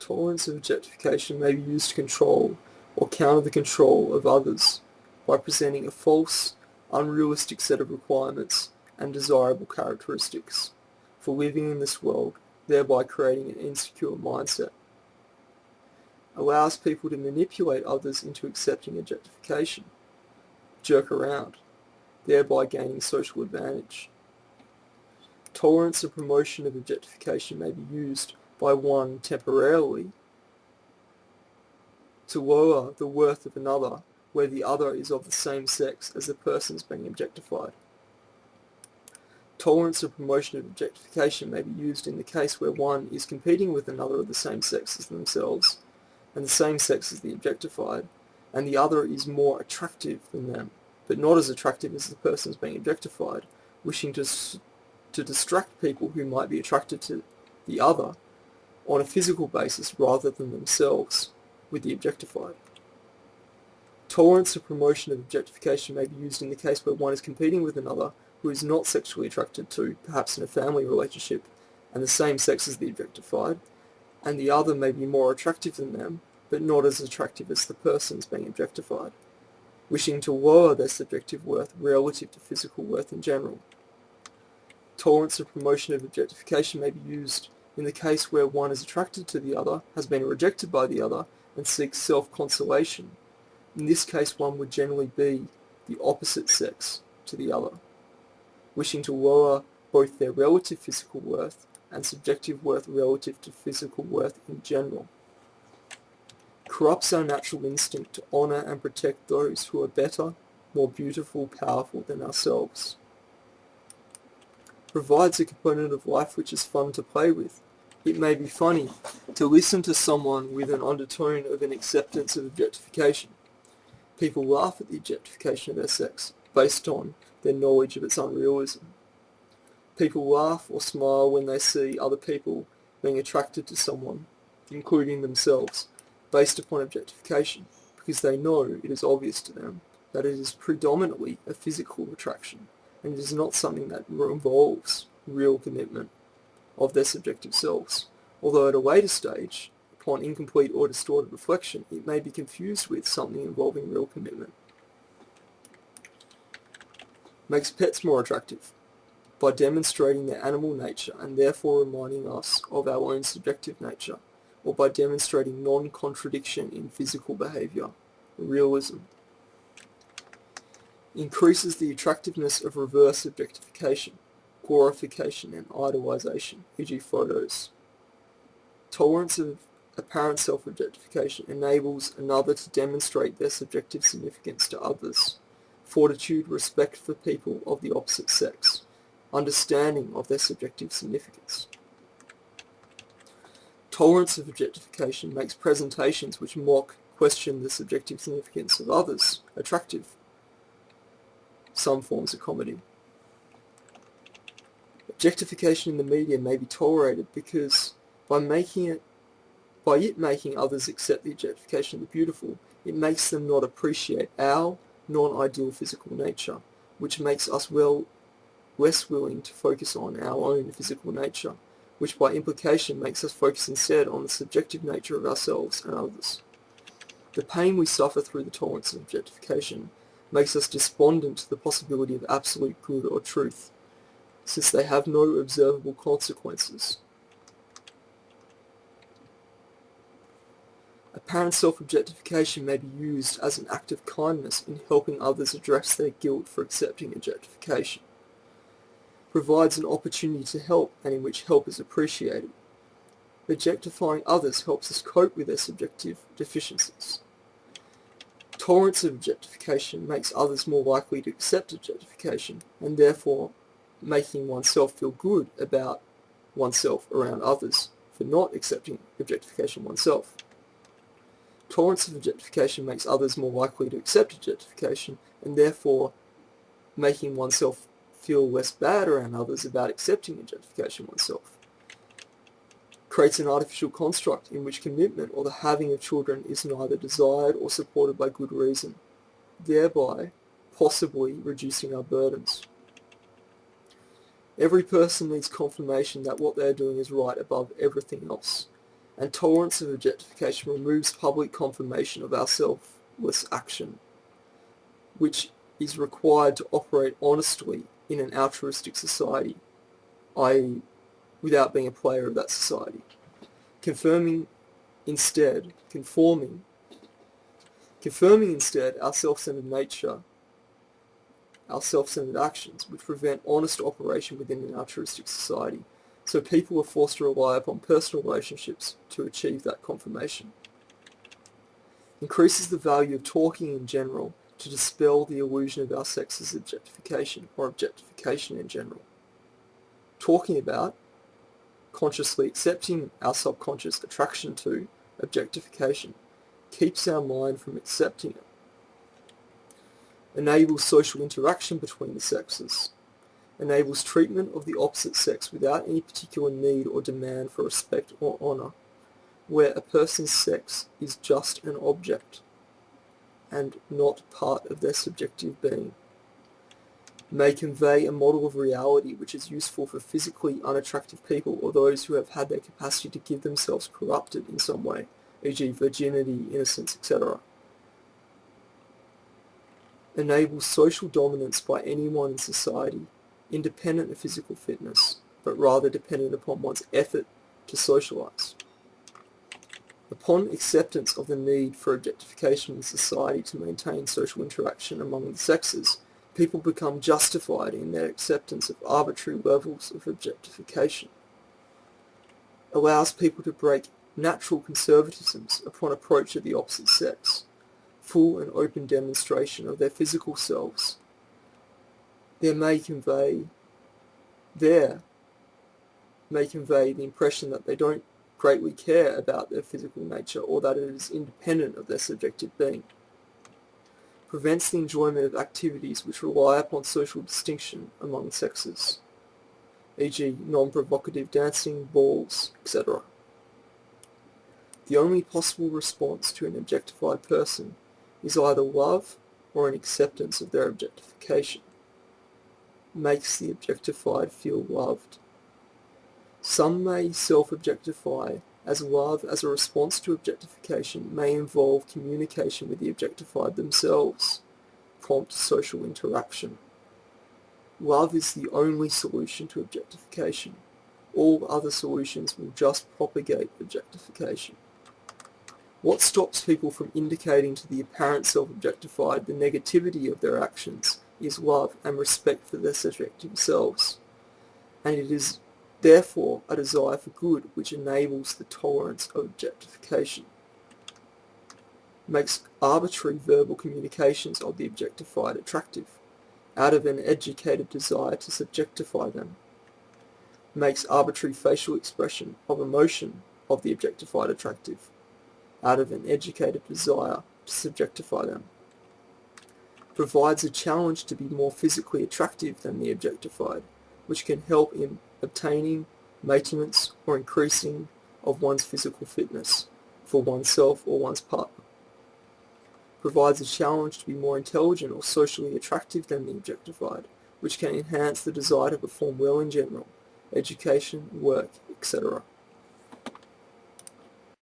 Tolerance of objectification may be used to control or counter the control of others by presenting a false, unrealistic set of requirements and desirable characteristics for living in this world, thereby creating an insecure mindset. Allows people to manipulate others into accepting objectification, jerk around, thereby gaining social advantage. Tolerance and promotion of objectification may be used by one temporarily to lower the worth of another where the other is of the same sex as the persons being objectified. Tolerance and promotion of objectification may be used in the case where one is competing with another of the same sex as themselves and the same sex as the objectified, and the other is more attractive than them, but not as attractive as the persons being objectified, wishing to distract people who might be attracted to the other on a physical basis rather than themselves with the objectified. Tolerance and promotion of objectification may be used in the case where one is competing with another who is not sexually attracted to, perhaps in a family relationship, and the same sex as the objectified, and the other may be more attractive than them, but not as attractive as the persons being objectified, wishing to lower their subjective worth relative to physical worth in general. Tolerance and promotion of objectification may be used in the case where one is attracted to the other, has been rejected by the other, and seeks self-consolation. In this case, one would generally be the opposite sex to the other, wishing to lower both their relative physical worth and subjective worth relative to physical worth in general. Corrupts our natural instinct to honour and protect those who are better, more beautiful, powerful than ourselves. Provides a component of life which is fun to play with. It may be funny to listen to someone with an undertone of an acceptance of objectification. People laugh at the objectification of their sex based on their knowledge of its unrealism. People laugh or smile when they see other people being attracted to someone, including themselves, based upon objectification, because they know it is obvious to them that it is predominantly a physical attraction, and it is not something that involves real commitment of their subjective selves, although at a later stage, upon incomplete or distorted reflection, it may be confused with something involving real commitment. Makes pets more attractive by demonstrating their animal nature and therefore reminding us of our own subjective nature, or by demonstrating non-contradiction in physical behaviour, realism. Increases the attractiveness of reverse objectification, glorification and idolization, e.g. photos. Tolerance of apparent self-objectification enables another to demonstrate their subjective significance to others. Fortitude, respect for people of the opposite sex, understanding of their subjective significance. Tolerance of objectification makes presentations which mock, question the subjective significance of others attractive. Some forms of comedy. Objectification in the media may be tolerated because by it making others accept the objectification of the beautiful, it makes them not appreciate our non-ideal physical nature, which makes us less willing to focus on our own physical nature, which by implication makes us focus instead on the subjective nature of ourselves and others. The pain we suffer through the tolerance of objectification makes us despondent to the possibility of absolute good or truth, since they have no observable consequences. Apparent self-objectification may be used as an act of kindness in helping others address their guilt for accepting objectification. Provides an opportunity to help and in which help is appreciated. Objectifying others helps us cope with their subjective deficiencies. Tolerance of objectification makes others more likely to accept objectification and therefore making oneself feel good about oneself around others for not accepting objectification oneself. Tolerance of objectification makes others more likely to accept objectification and therefore making oneself feel less bad around others about accepting objectification oneself. Creates an artificial construct in which commitment or the having of children is neither desired or supported by good reason, thereby possibly reducing our burdens. Every person needs confirmation that what they are doing is right above everything else, and tolerance of objectification removes public confirmation of our selfless action, which is required to operate honestly in an altruistic society, i.e., without being a player of that society. Confirming instead our self-centered nature, our self-centered actions, which prevent honest operation within an altruistic society. So people are forced to rely upon personal relationships to achieve that confirmation. Increases the value of talking in general to dispel the illusion of our sex's objectification, or objectification in general. Talking about, consciously accepting our subconscious attraction to objectification keeps our mind from accepting it. Enables social interaction between the sexes. Enables treatment of the opposite sex without any particular need or demand for respect or honour, where a person's sex is just an object and not part of their subjective being. May convey a model of reality which is useful for physically unattractive people or those who have had their capacity to give themselves corrupted in some way, e.g. virginity, innocence, etc. Enables social dominance by anyone in society, independent of physical fitness, but rather dependent upon one's effort to socialise. Upon acceptance of the need for objectification in society to maintain social interaction among the sexes, people become justified in their acceptance of arbitrary levels of objectification. Allows people to break natural conservatisms upon approach of the opposite sex, full and open demonstration of their physical selves. May convey the impression that they don't greatly care about their physical nature or that it is independent of their subjective being. Prevents the enjoyment of activities which rely upon social distinction among sexes, e.g. non-provocative dancing, balls, etc. The only possible response to an objectified person is either love or an acceptance of their objectification. Makes the objectified feel loved. Some may self-objectify, as love as a response to objectification may involve communication with the objectified themselves, prompt social interaction. Love is the only solution to objectification. All other solutions will just propagate objectification. What stops people from indicating to the apparent self-objectified the negativity of their actions is love and respect for their subjective selves, and it is therefore a desire for good which enables the tolerance of objectification. Makes arbitrary verbal communications of the objectified attractive, out of an educated desire to subjectify them. Makes arbitrary facial expression of emotion of the objectified attractive, out of an educated desire to subjectify them. Provides a challenge to be more physically attractive than the objectified, which can help in obtaining, maintenance, or increasing of one's physical fitness for oneself or one's partner. Provides a challenge to be more intelligent or socially attractive than the objectified, which can enhance the desire to perform well in general, education, work, etc.